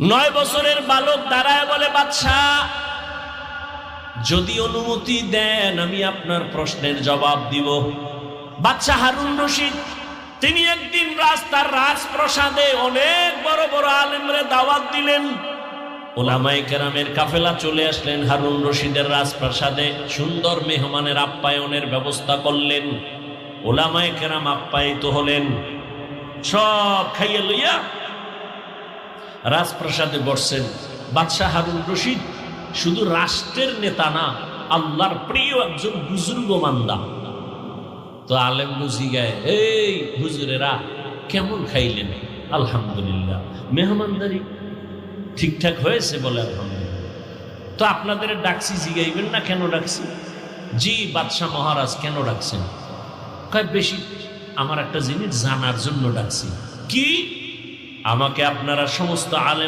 9 বছরের বালক দাঁড়ায় বলে, বাদশাহ যদি অনুমতি দেন আমি আপনার প্রশ্নের জবাব দিব। বাদশাহ হারুন রশিদ তিনি একদিন রাস্তার রাজপ্রাসাদে অনেক বড় বড় আলেমরে দাওয়াত দিলেন। উলামায়ে কেরামের কাফেলা চলে আসলেন হারুন রশিদের রাজপ্রাসাদে, সুন্দর মেহমানের আপ্যায়নের ব্যবস্থা করলেন। উলামায়ে কেরাম আপ্যায়িত হলেন, সব খাইয়ে লইয়া রাজপ্রাসাদে বসছেন। বাদশাহ হারুন রশিদ শুধু রাষ্ট্রের নেতা না, আল্লাহর প্রিয় একজন বুজুর্গ মান্দা। তো আলেম বুঝি গায়ে, এই হুজুরেরা কেমন খাইলেন? আলহামদুলিল্লাহ। মেহমানদারি ঠিকঠাক হয়েছে? বলে আলহামদুলিল্লাহ। তো আপনাদের ডাকছি, জিগাইবেন না কেন ডাকছি? জি বাদশাহ মহারাজ কেন ডাকছেন? কয় বেশি আমার একটা জিনিস জানার জন্য ডাকছি। কি? আমাকে আপনারা সমস্ত আলেম